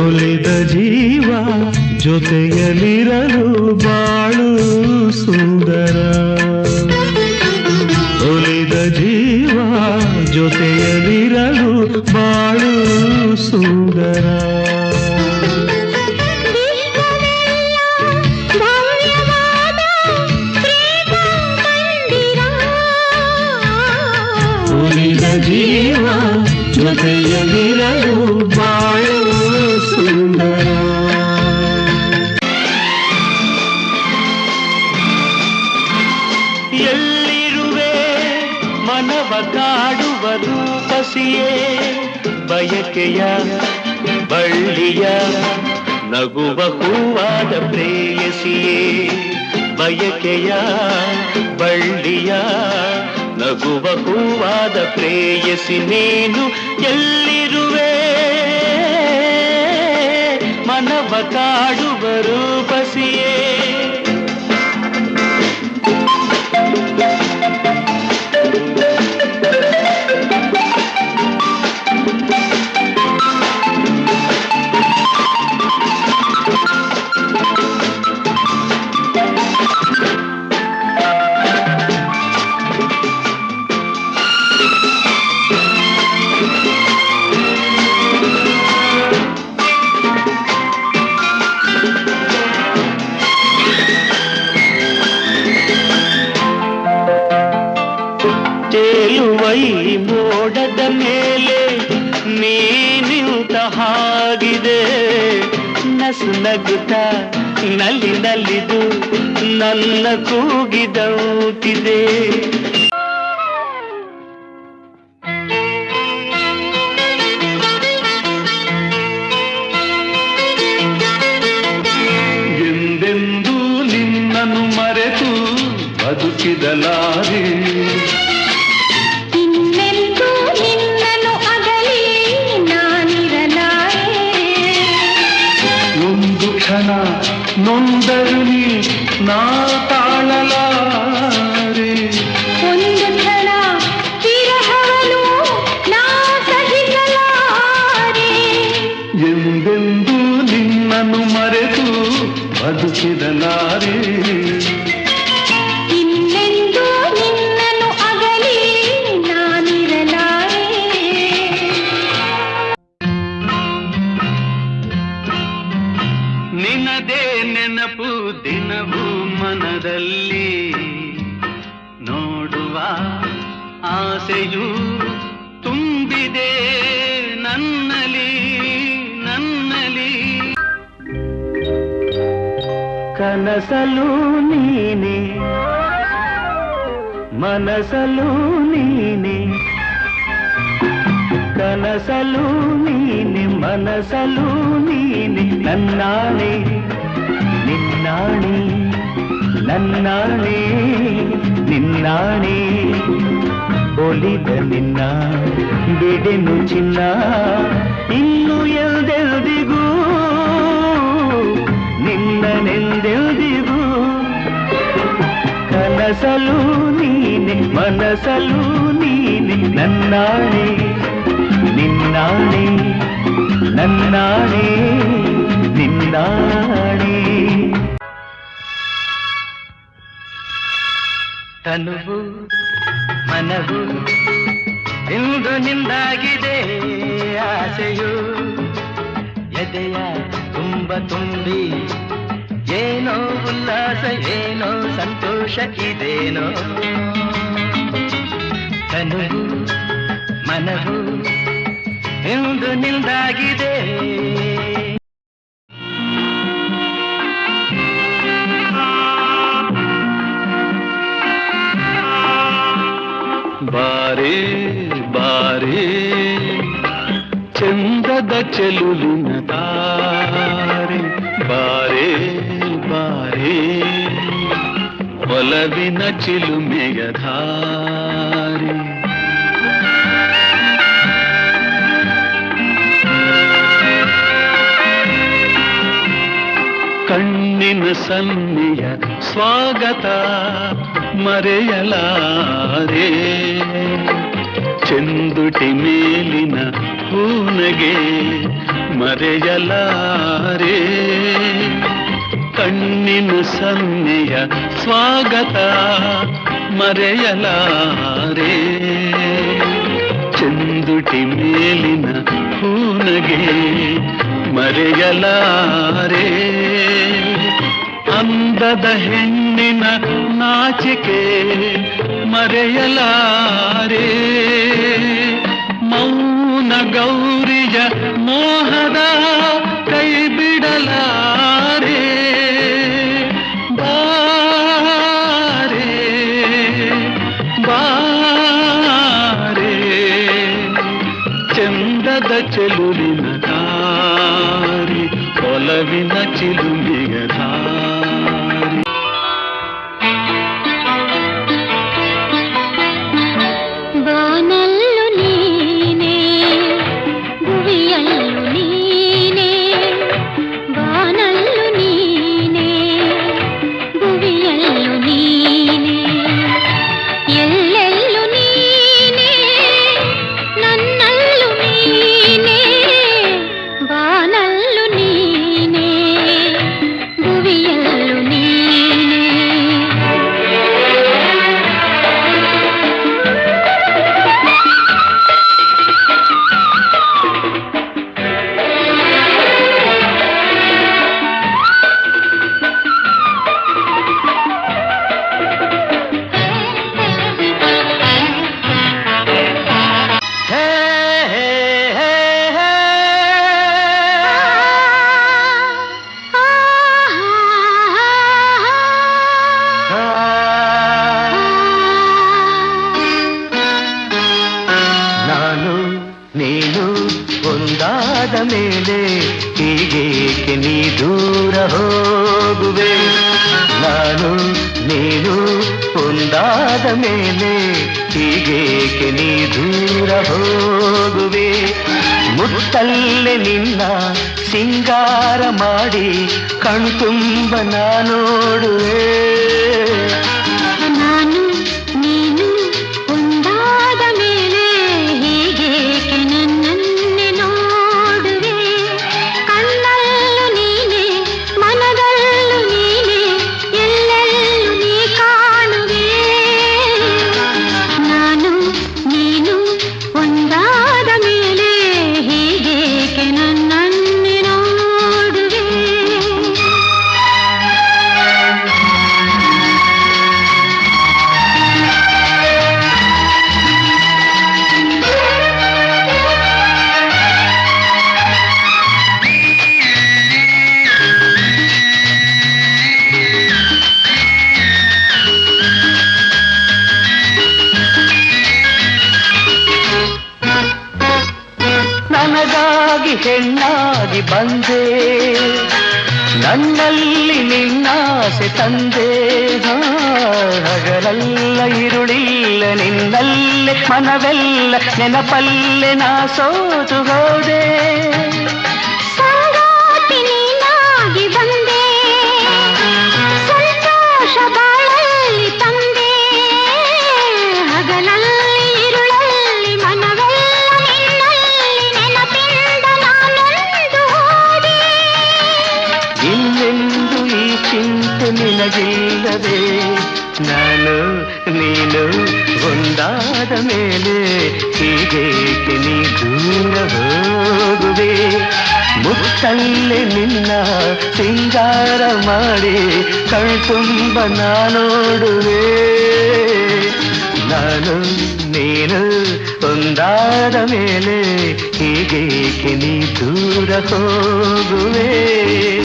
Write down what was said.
ಒಲಿದ ಜೀವ ಜೊತೆಯಲಿರಲು ಬಾಳು ಸುಂದರ. ಒಲಿದ ಜೀವ ಜೊತೆಯಲಿರಲು ಬಾಳು ಸುಂದರ. ಒಲಿದ ಜೀವ ಜೊತೆಯಲಿರಲು ಬಾಳು ಸುಂದರ. ಎಲ್ಲಿರುವೆ ಮನವ ಕಾಡುವ ರೂಪಸಿಯೇ, ಬಯಕೆಯ ಬಳ್ಳಿಯ ನಗುವ ಹೂವಾದ ಪ್ರೇಯಸಿಯೇ. ಬಯಕೆಯ ಬಳ್ಳಿಯ ನಗುವ ಹೂವಾದ ಪ್ರೇಯಸಿ ನೀನು ಎಲ್ಲಿರುವೆ, ಮನವ ಕಾಡುವ ರೂಪಸಿಯೇ. ತೇಲುವೈ ಮೋಡದ ಮೇಲೆ ನೀ ನಿಂತ ಹಾಗಿದೆ, ನಸು ನಗುತ್ತ ನಲ್ಲಿ ನಲಿದು ನನ್ನ ಕೂಗಿದಂತಿದೆ. ಎಂದೆಂದೂ ನಿನ್ನನ್ನು ಮರೆತು ಬದುಕಿದಲಾರೆ, ನೊಂದರು ನೀ ನಾ ತಾಳಲಾರೆ. ಒಂದು ಕ್ಷಣ ವಿರಹವನು ನಾ ಸಹಿಸಲಾರೆ. ಎಂದೆಂದೂ ನಿನ್ನನ್ನು ಮರೆತು ಬದುಕಿದಲಾರೆ. ಇನ್ನೆಂದೂ ನಿನ್ನನ್ನು ಅಗಲಿ ನಾನಿರಲಾರೆ. ನಿನ್ನದೇ ನೆನಪು ದಿನವೂ ಮನದಲ್ಲಿ, ನೋಡುವ ಆಸೆಯು ತುಂಬಿದೆ ನನ್ನಲಿ ನನ್ನಲಿ. ಕನಸಲು ನೀನೆ ಮನಸಲು ನೀನೆ, ಕನಸಲು ನೀನೆ ಮನಸಲು ನೀನೆ. ನನ್ನಾಣೆ ನಿನ್ನಾಣೆ, ನನ್ನಾಣೆ ನಿನ್ನಾಣೆ. ಒಲಿದ ನಿನ್ನ ಬಿಡೆನು ಚಿನ್ನ, ಇನ್ನು ಎಲ್ದೆಲ್ದಿಗೂ ನಿನ್ನನೆಲ್ದೆಲ್ದಿಗೂ. ಕನಸಲು ನೀನೆ ಮನಸಲು ನೀನೆ. ನನ್ನಾಣೆ ನಿನ್ನಾಣೆ, ನನ್ನಾಣೆ ನಿನ್ನಾಣೆ. ತನುವು ಮನವು ಇಂದು ನಿಂದಾಗಿದೆ, ಆಸೆಯು ಎದೆಯ ತುಂಬ ತುಂಬಿ ಏನೋ ಉಲ್ಲಾಸ ಏನೋ ಸಂತೋಷ ಇದೇನೋ. ತನುವು ಮನವು ಇಂದು ನಿಂದಾಗಿದೆ. ಬಾರೇ ಬಾರೇ ಚಂದದ ಚೆಲುವಿನ ತಾರೆ, ಬಾರೇ ಬಾರೇ ಒಲವಿನ ಚಿಲುಮೆಯ ಧಾರೆ. ಸನ್ನೆಯ ಸ್ವಾಗತ ಮರೆಯಲಾರೆ. ಚೆಂದುಟಿ ಮೇಲಿನ ಹೂನಗೆ ಮರೆಯಲಾರೆ. ಕಣ್ಣಿನ ಸನ್ನೆಯ ಸ್ವಾಗತ ಮರೆಯಲಾರೆ. ಚೆಂದುಟಿ ಮೇಲಿನ ಹೂನಗೆ ಮರೆಯಲಾರೆ. ಅಂದದ ಹೆಣ್ಣಿನ ನಾಚಿಕೆ ಮರೆಯಲಾರೆ. ಮೌನ ಗೌರಿಯ ಮೋಹದ ಕೈ ಬಿಡಲಾರೆ. ಬಾರೆ ಬಾರೆ ಚಂದದ ಚೆಲುವಿನ ದಾರಿ ಒಲವಿನ ಚಿಲುಮೆಯ ದಾರಿ. ಬಾನಲ್ಲು ನೀನೇ ಭುವಿಯಲ್ಲು ನೀನೇ. ಬಾನಲ್ಲು ನೀನೇ ಭುವಿಯಲ್ಲು ನೀನೇ. ಎಲ್ಲೆಲ್ಲು ನೀನೇ ನನ್ನಲ್ಲು ನೀನೇ. ಬಾನಲ್ಲು ನೀನೇ ಭುವಿಯಲ್ಲು ನೀನೇ. ನಾನು ನೀನು ಒಂದಾದ ಮೇಲೆ ಹೀಗೇಕೆ ನೀ ದೂರ ಹೋಗುವೆ. ನಾನು ನೀನು ಒಂದಾದ ಮೇಲೆ ಹೀಗೇಕೆ ನೀ ದೂರ ಹೋಗುವೆ. ಮುತ್ತಲ್ಲೇ ನಿನ್ನ ಸಿಂಗಾರ ಮಾಡಿ ಕಣ್ತುಂಬ ನೋಡುವೆ. ನಾನು ನೀನು ಒಂದಾದ ಮೇಲೆ ಹೀಗೇಕೆ ನನ್ನನ್ನೇ ನೋಡುವೆ. ಕಣ್ಣಲ್ಲೂ ನೀನೆ ಮನದಲ್ಲೂ ನೀನೆ ಎಲ್ಲೆಲ್ಲೂ ನೀ ಕಾಣುವೆ. ನಾನು ನೀನು ಒಂದಾದ ಮೇಲೆ ಹೀಗೇಕೆ ನನ್ನನ್ನೇ ನೋಡುವೆ. ನನಗಾಗಿ ಹೆಣ್ಣಾಗಿ ಬಂದೆ, ನನ್ನಲ್ಲಿ ನಿನ್ನಾಸೆ ತಂದೆ. ಹಗಲೆಲ್ಲ ಇರುಳಿಲ್ಲ ನಿನ್ನಲ್ಲೇ ಮನವೆಲ್ಲ ನೆನಪಲ್ಲೇ ನಾ ಸೋತು ಹೋದೆ. ಸಂಗಾತಿ ನೀನಾಗಿ ಬಂದೆ, ಸಂತೋಷ ಬಾಳಲ್ಲಿ ತಂದೆ. ಹಗಲಲ್ಲಿ ಇರುಳಲ್ಲಿ ಮನವೆಲ್ಲ ನಿನ್ನಲ್ಲಿ ನೆನಪಿಂದ ನಾನೊಂದು ಹೋದೆ. ಇನ್ನೆಂದು ಈ ಚಿಂತೆ ನಿನಗಿಲ್ಲದೆ, ನಾನು ನೀನು ಒಂದಾದ ಮೇಲೆ ಹೀಗೇಕೆ ನೀ ದೂರ ಹೋಗುವೆ. ಮುತ್ತಲ್ಲೇ ನಿನ್ನ ಸಿಂಗಾರ ಮಾಡಿ ಕಣ್ತುಂಬ ನೋಡುವೆ. ನಾನು ನೀನು ಒಂದಾದ ಮೇಲೆ ಹೀಗೇಕೆ ನೀ ದೂರ ಹೋಗುವೆ.